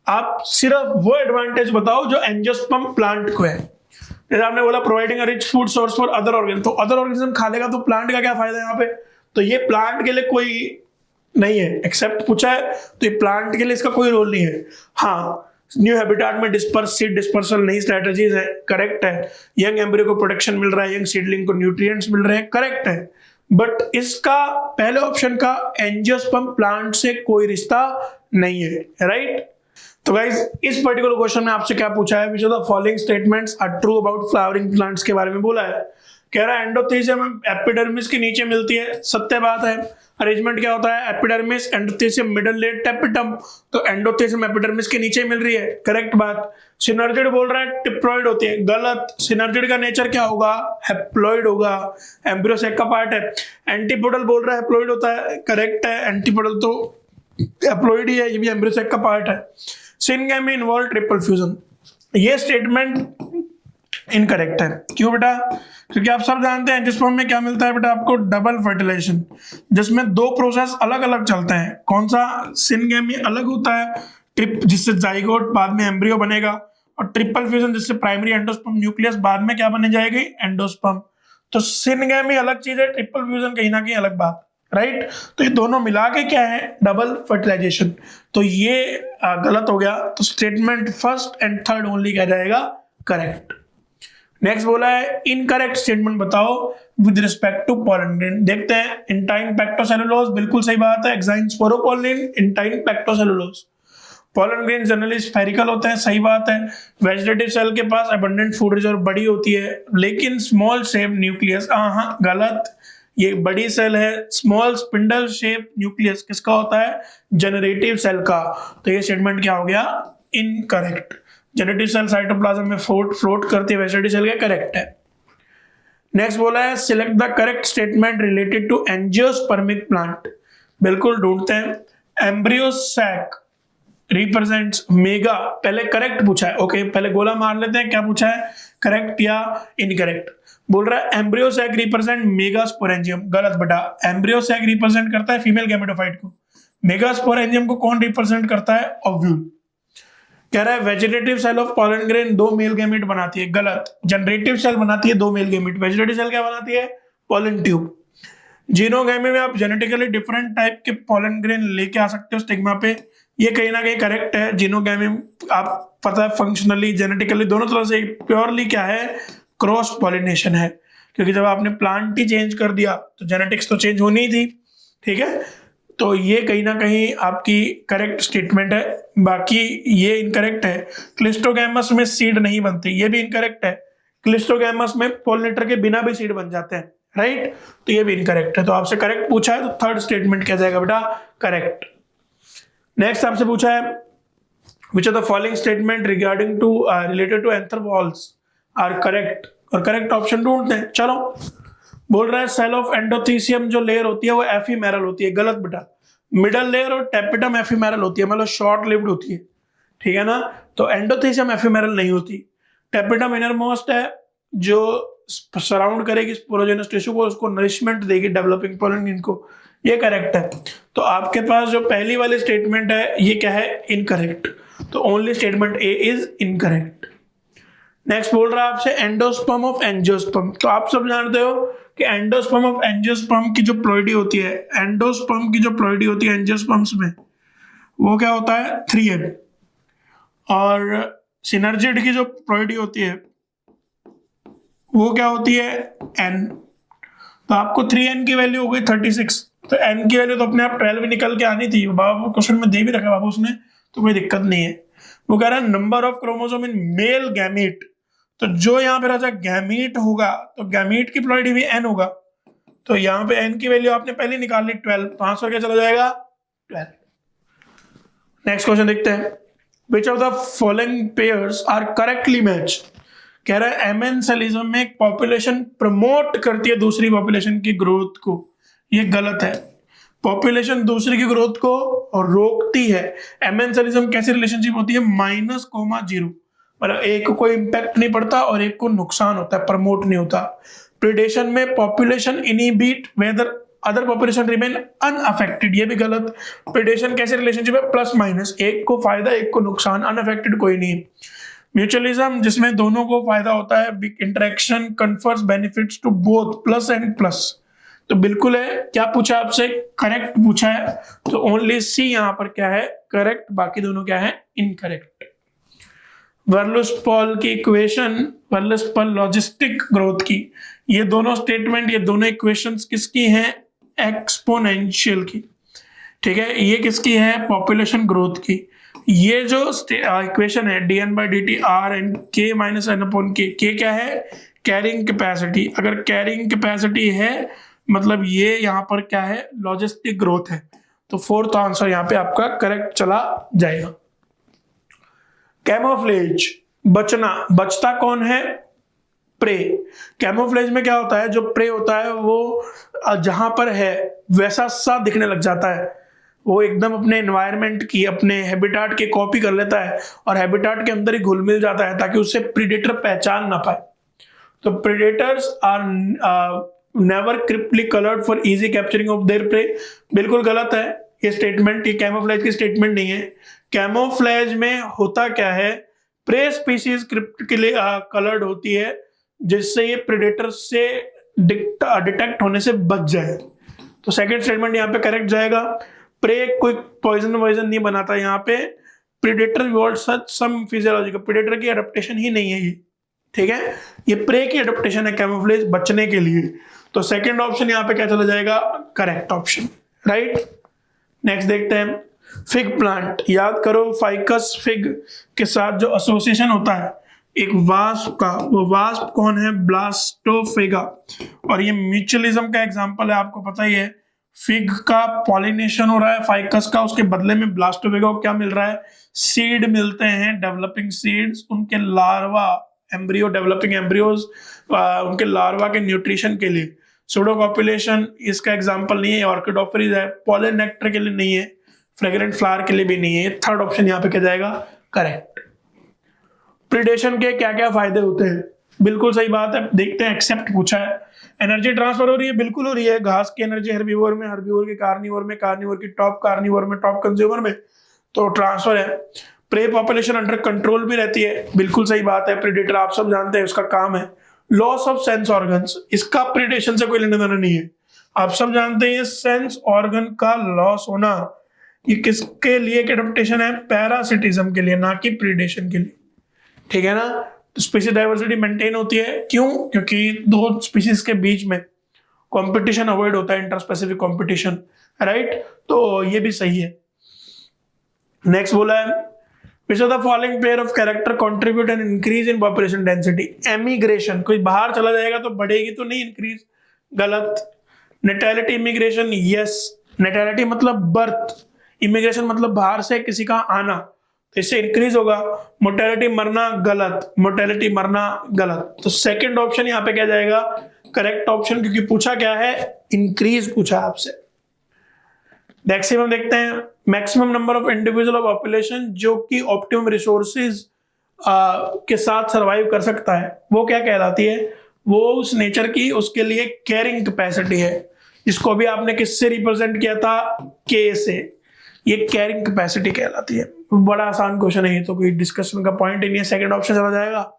आप सिर्फ वो एडवांटेज बताओ जो एंजियोस्पर्म प्लांट को है। जैसे आपने बोला providing a rich food source for other organism, तो अदर ऑर्गेनिज्म खा लेगा तो प्लांट का क्या फायदा है यहाँ पे? तो ये प्लांट के लिए कोई नहीं है, एक्सेप्ट पूछा है तो ये प्लांट के लिए इसका कोई रोल नहीं है। हाँ, न्यू हैबिटेट में सीड डिस्पर्सल नई स्ट्रेटजीज है, करेक्ट है। यंग एम्ब्रियो को प्रोटेक्शन मिल रहा है, यंग सीडलिंग को न्यूट्रिएंट्स मिल रहे हैं, करेक्ट है। बट इसका पहले ऑप्शन का एंजियोस्पर्म प्लांट से कोई रिश्ता नहीं है, राइट। तो गाइस इस पर्टिकुलर क्वेश्चन में आपसे क्या पूछा है? Which of the following statements are true about flowering plants के बारे में बोला है। कह रहा है एंडोथेसियम एपिडर्मिस के नीचे मिलती है, सत्य बात है। अरेंजमेंट क्या होता है? Epidermis, endothecium, middle layer, tapetum. तो एंडोथेसियम एपिडर्मिस के नीचे मिल रही है, करेक्ट बात। सिनर्जिड बोल रहा है टिप्लॉइड होती है, गलत। सिनर्जिड का नेचर क्या होगा? हैप्लॉइड होगा, एम्ब्रियो सेक का पार्ट है। एंटीपोडल बोल रहा है हैप्लॉइड होता है, करेक्ट है। एंटीपोडल तो हैप्लॉइड ही है, ये भी एम्ब्रियो सेक का पार्ट है। सिनगैमी इन्वॉल्व ट्रिपल फ्यूजन, ये स्टेटमेंट इनकरेक्ट है। क्यों बेटा? क्योंकि आप सब जानते हैं एंजियोस्पर्म में क्या मिलता है बेटा आपको? डबल फर्टिलाइजेशन, जिसमें दो प्रोसेस अलग अलग चलते हैं। कौन सा? सिनगैमी अलग होता है, ट्रिप जिससे जाइगोट बाद में एम्ब्रियो बनेगा, और ट्रिपल फ्यूजन जिससे प्राइमरी एंडोस्पर्म न्यूक्लियस बाद में क्या बने जाएगी? एंडोस्पर्म। तो सिनगैमी अलग चीज है, ट्रिपल फ्यूजन कहीं ना कहीं अलग बात, राइट। तो ये दोनों मिला के क्या है? Double fertilization. तो ये गलत हो गया, तो statement first and third only क्या जाएगा? करेक्ट। नेक्स्ट बोला है इनकरेक्ट स्टेटमेंट बताओ with respect to pollen grain. देखते हैं, इंटाइन पैक्टोसेलुलोज, बिल्कुल सही बात है। Exine sporopollenin, intine pectocellulose. Pollen grain generally spherical होते हैं, सही बात है। वेजिटेटिव सेल के पास अबंडेंट फूड रिजर्व बड़ी होती है, लेकिन स्मॉल शेप न्यूक्लियस, हाँ गलत। ये बड़ी सेल है, स्मॉल स्पिंडल शेप न्यूक्लियस किसका होता है? जनरेटिव सेल का। तो ये स्टेटमेंट क्या हो गया? इनकरेक्ट। जेनेटिव सेल साइटोप्लाज्म में फ्लोट करती है, वेजिटेटिव सेल का, करेक्ट है। नेक्स्ट बोला है select the correct statement related to angiospermic plant. बिल्कुल ढूंढते हैं। एम्ब्रियो सैक रिप्रेजेंट्स मेगा, पहले करेक्ट पूछा है, ओके पहले गोला मार लेते हैं, क्या पूछा है? करेक्ट या इनकरेक्ट? बोल रहा है एम्ब्रियो सैक रिप्रेजेंट मेगास्पोरेंजियम, गलत बेटा। एम्ब्रियो सैक रिप्रेजेंट करता है फीमेल गैमेटोफाइट को, मेगास्पोरेंजियम को कौन रिप्रेजेंट करता है? ओव्यूल। कह रहा है vegetative cell of pollen grain दो मेल गैमेट बनाती है, गलत। जनरेटिव सेल बनाती है दो मेल गैमेट। वेजिटेटिव सेल क्या बनाती है? Pollen tube. जीनोगैमी में आप जेनेटिकली डिफरेंट टाइप के पॉलन ग्रेन लेके आ सकते हो स्टिग्मा पे, ये कहीं ना कहीं करेक्ट है। जीनोगैमी आप पता है फंक्शनली जेनेटिकली दोनों तरह से, प्योरली क्या है? क्रॉस पॉलिनेशन है, क्योंकि जब आपने प्लांट ही चेंज कर दिया तो जेनेटिक्स तो चेंज होनी ही थी, ठीक है। तो ये कहीं ना कहीं आपकी करेक्ट स्टेटमेंट है, बाकी ये इनकरेक्ट है। क्लिस्टोगैमस में सीड नहीं बनती, ये भी इनकरेक्ट है। क्लिस्टोगैमस में पॉलिनेटर के बिना भी सीड बन जाते हैं, राइट। तो ये भी इनकरेक्ट है। तो आपसे करेक्ट पूछा है तो थर्ड स्टेटमेंट क्या जाएगा बेटा? करेक्ट। नेक्स्ट आपसे पूछा है which are the following statement regarding to related to anther walls are correct, और करेक्ट ऑप्शन ढूंढते हैं। चलो, बोल रहा है सेल ऑफ एंडोथीसियम जो लेयर होती है वो एफीमेरल होती है, गलत बेटा। मिडल लेयर और टेपिटम एफीमेरल होती है, मतलब शॉर्ट लिव्ड होती है, ठीक है ना। तो एंडोथीसियम एफीमेरल नहीं होती। टेपिटम इनरमोस्ट है जो सराउंड करेगी स्पोरोजेनस टिश्यू को, उसको नरिशमेंट देगी डेवलपिंग पॉलन को, ये करेक्ट है। तो आपके पास जो पहली वाली स्टेटमेंट है ये क्या है? इनकरेक्ट। तो only statement A is incorrect. Next बोल रहा है आपसे एंडोस्पर्म ऑफ एंजियोस्पर्म। तो आप सब जानते हो कि एंडोस्पर्म ऑफ एंजियोस्पर्म की जो प्लॉइडी होती है, एंडोस्पर्म की जो प्लॉइडी होती है एंजियोस्पर्म्स में, वो क्या होता है? 3M। और सिनर्जिड की जो प्रोबेबिलिटी होती है वो क्या होती है, n। तो आपको 3n की वैल्यू हो गई 36, तो n की वैल्यू तो अपने आप 12 निकल के आनी थी, बाबू क्वेश्चन में दे भी रखा बाबू उसने, तो कोई दिक्कत नहीं है। वो कह रहा है number of chromosome in male gamete, तो जो यहाँ पे राजा गैमीट होगा तो गैमीट की प्रोबेबिलिटी भी n होगा, तो यहाँ पे n की वैल्यू आपने पहले निकाल ली 12, 5 क्या चला जाएगा 12। नेक्स्ट क्वेश्चन देखते हैं, which of the following pairs are correctly match. कह रहा है एमेंसेलिज्म में एक पॉपुलेशन प्रमोट करती है दूसरी पॉपुलेशन की ग्रोथ को, ये गलत है। पॉपुलेशन दूसरी की ग्रोथ को रोकती है। एमेंसेलिज्म कैसी रिलेशनशिप होती है, -0, मतलब एक को कोई इंपैक्ट नहीं पड़ता और एक को नुकसान होता है, प्रमोट नहीं होता। प्रीडेशन में population inhibit whether other population remain unaffected, ये भी गलत। प्रीडेशन कैसे रिलेशनशिप है, प्लस-माइनस, एक को फायदा एक को नुकसान, अनअफेक्टेड कोई नहीं। म्यूचुअलिज्म जिसमें दोनों को फायदा होता है, interaction confers benefits to both plus and plus, तो बिल्कुल है। क्या पूछा आपसे, करेक्ट पूछा है, तो ओनली सी यहां पर क्या है करेक्ट, बाकी दोनों क्या है इनकरेक्ट। वर्लुस्ट-पॉल की इक्वेशन, वर्लुस्ट-पॉल लॉजिस्टिक ग्रोथ की, ये दोनों स्टेटमेंट, ये दोनों इक्वेशंस किसकी हैं, एक्सपोनेंशियल की, ठीक है। ये किसकी है, पॉपुलेशन ग्रोथ की। ये जो इक्वेशन है dn/dt r(k - n/k), k क्या है, कैरिंग कैपेसिटी। अगर कैरिंग कैपेसिटी है मतलब ये यहाँ पर क्या है, लॉजिस्टिक ग्रोथ है, तो फोर्थ आंसर यहाँ पे आपका करेक्ट चला जाएगा। कैमोफ्लेज, बचना, बचता कौन है, प्रे। कैमोफ्लेज में क्या होता है, जो प्रे होता है वो जहां पर है वैसा सा दिखने लग जाता है, वो एकदम अपने एनवायरनमेंट की, अपने हैबिटाट के कॉपी कर लेता है और हैबिटाट के अंदर ही घुल मिल जाता है ताकि उससे प्रीडेटर पहचान ना पाए। तो predators are never cryptically coloured for easy capturing of their prey, बिल्कुल गलत है ये स्टेटमेंट, ये कैमोफ्लेज की स्टेटमेंट नहीं है। कैमोफ्लेज में होता क्या है, प्रे स्पीसीज क्रिप्टिकली कलर्ड होती है जिससे ये प्रेडेटर से डिटेक्ट होने से बच जाए, तो सेकंड स्टेटमेंट यहाँ पे करेक्ट जाएगा। प्रे कोई पॉइजन वॉइजन नहीं बनाता यहाँ पे, प्रेडेटर इवॉल्व्ड सच सम फिजियोलॉजिकल, प्रेडेटर की एडेप्टेशन ही नहीं है ये, ठीक है, ये प्रे की एडेप्टेशन है कैमोफ्लेज बचने के लिए, तो सेकंड ऑप्शन यहाँ पे क्या चला जाएगा, करेक्ट ऑप्शन, राइट। नेक्स्ट देखते हैं, फिग प्लांट, याद करो फाइकस फिग के साथ जो एसोसिएशन होता है एक वास्प का, वो वास्प कौन है, ब्लास्टोफेगा, और ये म्यूचुअलिज्म का एग्जांपल है, आपको पता ही है। फिग का पॉलिनेशन हो रहा है फाइकस का, उसके बदले में ब्लास्टोफेगा को क्या मिल रहा है, सीड मिलते हैं, डेवलपिंग सीड्स, उनके लार्वा, एम्ब्रियो, डेवलपिंग एम्ब्रियोज, उनके लार्वा के न्यूट्रिशन के लिए। सूडोकॉपुलेशन इसका एग्जांपल नहीं है, ऑर्किडोफोरिस है, पॉलन नेक्टर के लिए नहीं है, फ्रेग्रेंट फ्लावर के लिए भी नहीं है, थर्ड ऑप्शन यहाँ पे क्या जाएगा, करेक्ट। प्रीडेशन के क्या क्या फायदे होते हैं, बिल्कुल सही बात है, देखते हैं, एक्सेप्ट पूछा है। एनर्जी ट्रांसफर हो रही है, बिल्कुल हो रही है, घास की एनर्जी हर्बीवोर में, हर्बीवोर की कार्निवोर में, कार्निवोर की टॉप कार्निवोर में, टॉप कंज्यूमर में, तो ट्रांसफर है। प्रे पॉपुलेशन अंडर कंट्रोल भी रहती है, बिल्कुल सही बात है। प्रेडेटर आप सब जानते हैं उसका काम है लॉस ऑफ सेंस ऑर्गन्स, इसका प्रीडेशन से कोई लेना देना नहीं है, आप सब जानते हैं सेंस ऑर्गन का लॉस होना, ये किसके लिए एडेप्टेशन है, पैरासिटिज्म के लिए, ना कि प्रीडेशन के लिए, ठीक है ना। स्पीशीज डाइवर्सिटी मेंटेन होती है, क्यों, क्योंकि दो स्पीशीज के बीच में कंपटीशन अवॉइड होता है, इंटरस्पेसिफिक कंपटीशन, राइट, तो ये भी सही है। नेक्स्ट बोला है, which of the following pair of character contribute an increase in population density? Emigration, कोई बाहर चला जाएगा तो बढ़ेगी तो नहीं इंक्रीज, गलत। नेटैलिटी इमिग्रेशन, यस, नेटैलिटी मतलब बर्थ, इमिग्रेशन मतलब बाहर से किसी का आना, तो इससे इंक्रीज होगा। मोर्टेलिटी मरना, गलत, मोर्टेलिटी मरना गलत, तो सेकंड ऑप्शन यहाँ पे क्या जाएगा, करेक्ट ऑप्शन, क्योंकि पूछा क्या है, इंक्रीज पूछा आपसे। मैक्सिमम देखते हैं, maximum number of individual population जो कि ऑप्टिमम रिसोर्सेज के साथ सरवाइव कर सकता है, वो क्या कहलाती है, वो उस नेचर की उसके लिए कैरिंग कैपेसिटी है, जिसको भी आपने किससे रिप्रेजेंट किया था, के से, ये कैरिंग कैपेसिटी कहलाती है। बड़ा आसान क्वेश्चन है ये, तो कोई डिस्कशन का पॉइंट ही नहीं है, सेकंड ऑप्शन चला जाएगा।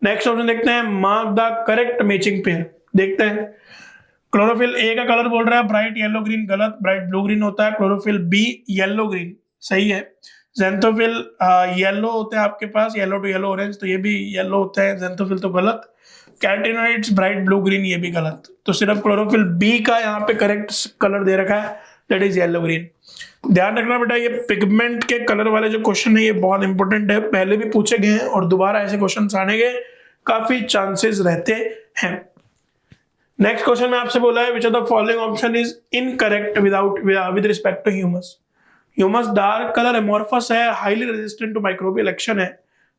नेक्स्ट ऑप्शन देखते हैं, mark the correct matching pair, देखते हैं। क्लोरोफिल ए का कलर बोल रहा है ब्राइट येलो ग्रीन, गलत, ब्राइट ब्लू ग्रीन होता है। क्लोरोफिल बी येलो ग्रीन, सही है। ज़ैंथोफिल येलो होते हैं आपके पास, येलो टू येलो ऑरेंज, तो ये भी येलो होते हैं। ज़ैंथोफिल तो गलत। कैरोटीनॉइड्स ब्राइट ब्लू ग्रीन, ये भी गलत। तो सिर्फ क्लोरोफिल बी का यहाँ पे करेक्ट कलर दे रखा है, दैट इज येलो ग्रीन। ध्यान रखना बेटा, ये पिगमेंट के कलर वाले जो क्वेश्चन है ये बहुत इंपॉर्टेंट है, पहले भी पूछे गए हैं और दोबारा ऐसे क्वेश्चन आने के काफी चांसेस रहते हैं। नेक्स्ट क्वेश्चन में आपसे बोला है which of the following option is incorrect with respect to humus. Humus dark colour amorphous है, highly resistant to microbial action है,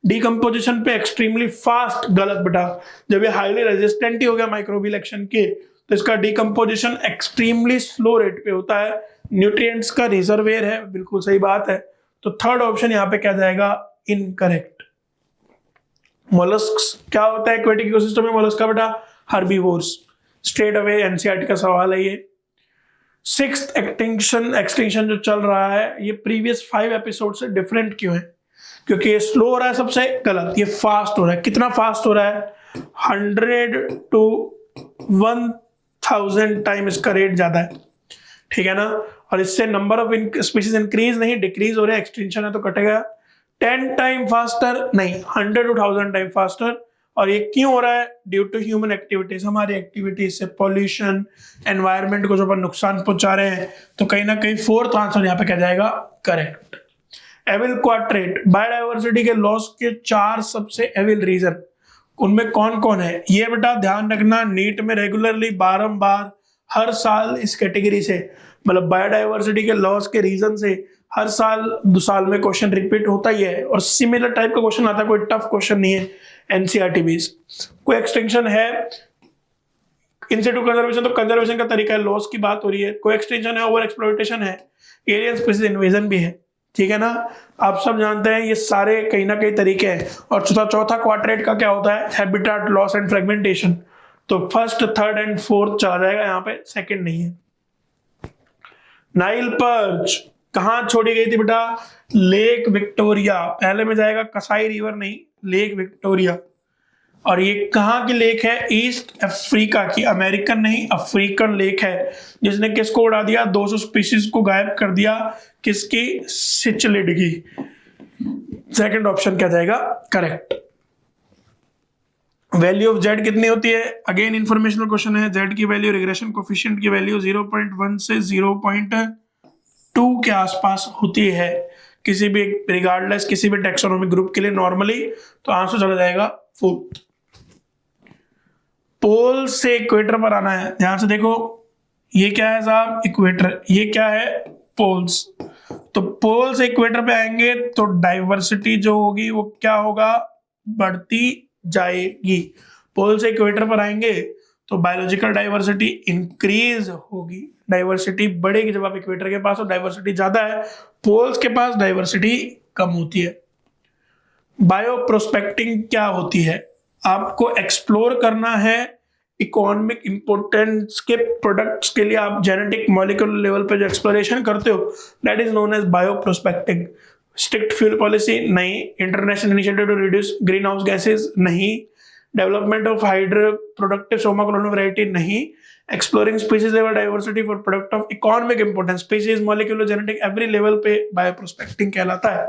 डीकंपोजिशन पे एक्सट्रीमली फास्ट, गलत बेटा। जब ये हाईली रेजिस्टेंट ही हो गया माइक्रोबियल एक्शन के, तो इसका डीकंपोजिशन एक्सट्रीमली स्लो रेट पे होता है, न्यूट्रिएंट्स का रिजर्वेयर है, बिल्कुल सही बात है। तो थर्ड ऑप्शन यहाँ पे क्या जाएगा, इनकरेक्ट। मोलस्क्स क्या होता है एक्वेटिक इकोसिस्टम में, मोलस्क का बेटा हर्बीवोर्स, स्ट्रेट अवे एनसीईआरटी का सवाल है ये। सिक्स्थ एक्सटिंक्शन जो चल रहा है ये प्रीवियस 5 एपिसोड से डिफरेंट क्यों है, क्योंकि ये स्लो हो रहा है सबसे गलत, ये फास्ट हो रहा है। कितना फास्ट हो रहा है, 100 to 1000 टाइम इसका रेट ज्यादा है, ठीक है ना। और इससे नंबर ऑफ स्पीशीज इंक्रीज नहीं डिक्रीज हो रहा है, एक्सटेंशन है तो कटेगा। 10 टाइम फास्टर नहीं, 100 to 1000 टाइम फास्टर। और ये क्यों हो रहा है, ड्यू टू ह्यूमन एक्टिविटीज, हमारी एक्टिविटीज से पॉल्यूशन, एनवायरनमेंट को जो अपन नुकसान पहुंचा रहे हैं। तो कहीं ना कहीं फोर्थ आंसर यहाँ पे क्या जाएगा, करेक्ट। एविल क्वाड्रेट, बायोडाइवर्सिटी के लॉस के 4 सबसे एविल रीजन, उनमें कौन कौन है ये बेटा ध्यान रखना। नीट में रेगुलरली बारंबार हर साल इस कैटेगरी से, मतलब बायोडाइवर्सिटी के लॉस के रीजन से हर साल 2 साल में क्वेश्चन रिपीट होता ही है, और सिमिलर टाइप का क्वेश्चन आता है, कोई टफ क्वेश्चन नहीं है एनसीईआरटी बेस्ड। कोई एक्सटेंशन है इनसिटू कंजर्वेशन, तो कंजर्वेशन का तरीका है, लॉस की बात हो रही है। कोई एक्सटेंशन है, ओवर एक्सप्लॉयटेशन है, एलियन स्पीशीज इन्वेजन भी है, ठीक है ना। आप सब जानते हैं ये सारे कहीं ना कहीं तरीके हैं। और चौथा क्वाड्रेट का क्या होता है, हैबिटेट लॉस एंड फ्रेगमेंटेशन। तो फर्स्ट, थर्ड एंड फोर्थ चला जाएगा यहाँ पे, सेकंड नहीं है। नाइल पर्च कहां छोड़ी गई थी बेटा, लेक विक्टोरिया। पहले में जाएगा कसाई रिवर नहीं, लेक विक्टोरिया। और ये कहां की लेक है, ईस्ट अफ्रीका की, अमेरिकन नहीं अफ्रीकन लेक है, जिसने किसको उड़ा दिया, 200 स्पीशीज को गायब कर दिया, किसकी, सिचलिड की। सेकंड ऑप्शन क्या जाएगा, करेक्ट। वैल्यू ऑफ जेड कितनी होती है, अगेन इंफॉर्मेशनल क्वेश्चन है। जेड की वैल्यू, रिग्रेशन कोफिशिएंट की वैल्यू 0.1 से 0.2 के आसपास होती है किसी भी, रिगार्डलेस किसी भी टैक्सोनॉमिक ग्रुप के लिए नॉर्मली। तो आंसर चला जाएगा फोर्थ। पोल से इक्वेटर पर आना है, ध्यान से देखो, ये क्या है साहब, इक्वेटर, ये क्या है, पोल्स। तो पोल से इक्वेटर पे आएंगे तो डाइवर्सिटी जो होगी वो क्या होगा, बढ़ती जाएगी। पोल से इक्वेटर पर आएंगे तो बायोलॉजिकल डाइवर्सिटी इंक्रीज होगी, डाइवर्सिटी बढ़ेगी जब आप इक्वेटर के पास हो, डाइवर्सिटी ज्यादा है, पोल्स के पास डाइवर्सिटी कम होती है। बायो प्रोस्पेक्टिंग क्या होती है, आपको एक्सप्लोर करना है इकोनॉमिक इंपोर्टेंस के प्रोडक्ट्स के लिए, आप जेनेटिक मॉलिक्यूलर लेवल पे जो एक्सप्लोरेशन करते हो, that is known as bioprospecting. Strict fuel policy नहीं, international initiative to reduce greenhouse gases नहीं, development of hydro productive soma colony variety नहीं, exploring species level diversity for product of economic importance, species molecular genetic every level पे bioprospecting कहलाता है।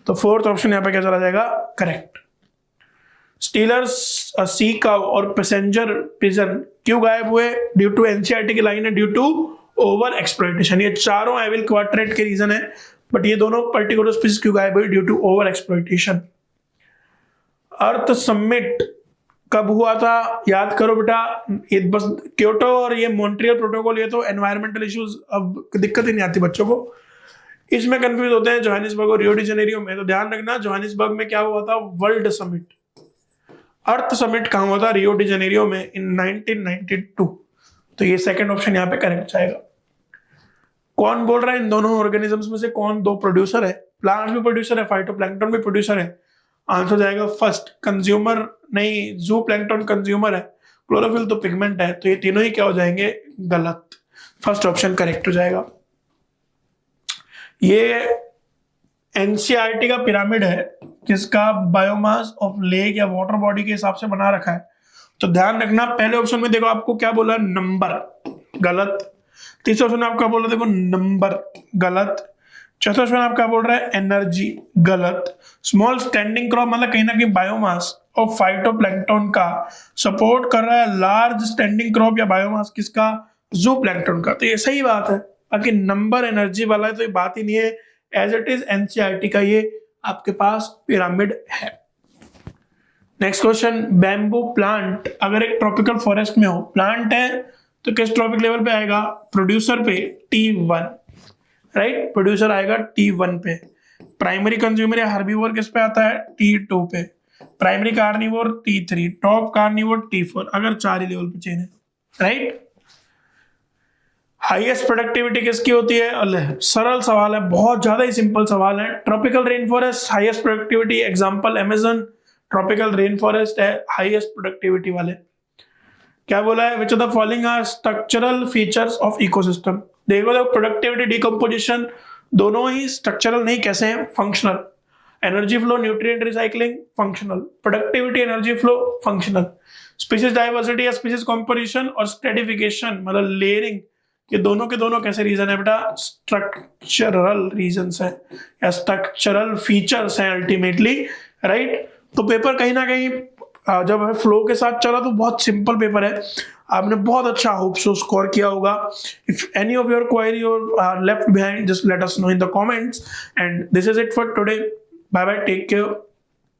तो fourth option यहाँ पे क्या चला जाएगा, करेक्ट। स्टीलर्स सी काउ और पैसेंजर पिजन क्यों गायब हुए, ड्यू टू एनसीईआरटी की लाइन है, ड्यू टू ओवर एक्सप्लॉयटेशन। ये चारों एविल क्वाड्रेट के रीजन है, बट ये दोनों पर्टिकुलर स्पीशीज क्यों गायब हुई, due to over exploitation. Earth summit कब हुआ था, याद करो बेटा, ये बस क्योटो और ये मॉन्ट्रियल प्रोटोकॉल, ये तो एनवायरमेंटल इश्यूज, अब दिक्कत ही नहीं आती बच्चों को, इसमें कंफ्यूज होते हैं जोहानिसबर्ग और रियो डी जेनेरियो में। तो ध्यान रखना, जोहानिसबर्ग में क्या हुआ था, वर्ल्ड समिट। अर्थ समिट कहां हुआ था, रियो डी जेनेरियो में इन 1992। तो ये सेकंड ऑप्शन यहाँ पे करेक्ट जाएगा। कौन बोल रहा है इन दोनों ऑर्गेनिजम्स में से कौन दो प्रोड्यूसर है, प्लांट्स भी प्रोड्यूसर है, फाइटोप्लैंक्टन भी प्रोड्यूसर है। आंसर जाएगा फर्स्ट, कंज्यूमर नहीं, जू प्लैंक्टन कंज्यूमर है, क्लोरोफिल तो पिगमेंट है। तो ये तीनों ही क्या हो जाएंगे, गलत। फर्स्ट ऑप्शन करेक्ट हो जाएगा। ये एनसीईआरटी का पिरामिड है, किसका, बायोमास ऑफ लेक या वाटर बॉडी के हिसाब से बना रखा है। तो ध्यान रखना, पहले ऑप्शन में देखो आपको क्या बोला, नंबर, गलत। तीसरे ऑप्शन में आपको बोला देखो नंबर, गलत। चौथा क्वेश्चन आपका बोल रहा है एनर्जी, गलत। स्मॉल स्टैंडिंग क्रॉप मतलब कहीं ना कहीं बायोमास और फाइटोप्लैंक्टन का सपोर्ट कर रहा है लार्ज स्टैंडिंग क्रॉप या बायोमास किसका, जूप्लैंक्टन का। तो ये सही बात है, बाकी नंबर एनर्जी वाला है तो ये बात ही नहीं है, एज इट इज एनसीईआरटी का ये आपके पास पिरामिड है। नेक्स्ट क्वेश्चन, बैम्बू प्लांट अगर एक ट्रॉपिकल फॉरेस्ट में हो, प्लांट है तो किस ट्रॉपिक लेवल पे आएगा, प्रोड्यूसर पे T1, राइट, प्रोड्यूसर आएगा T1 पे। प्राइमरी कंज्यूमर या हर्बीवोर किस पे आता है, T2 पे। Primary carnivore T3, top carnivore T4, अगर 4 ही लेवल पे चेन है, राइट। हाईएस्ट प्रोडक्टिविटी किसकी होती है, सरल सवाल है, बहुत ज्यादा ही सिंपल सवाल है। Tropical rain forest highest productivity, example Amazon tropical rain forest है हाईएस्ट प्रोडक्टिविटी वाले। क्या बोला है, which of the following are structural features of ecosystem. देखो प्रोडक्टिविटी डिकम्पोजिशन दोनों ही स्ट्रक्चरल नहीं, कैसे हैं, functional. Energy flow, nutrient recycling, functional. Productivity, energy flow, functional. Species diversity या स्पीशीज कॉम्पोजिशन और स्ट्रेटिफिकेशन मतलब लेयरिंग, ये दोनों के दोनों कैसे रीजन है बेटा, स्ट्रक्चरल रीजंस है या स्ट्रक्चरल फीचर्स हैं अल्टीमेटली, राइट। तो पेपर कहीं ना कहीं जब फ्लो के साथ चला तो बहुत सिंपल पेपर है, आपने बहुत अच्छा होप सो स्कोर किया होगा। If any of your query are left behind, just let us know in the comments. And this is it for today, bye bye, take care.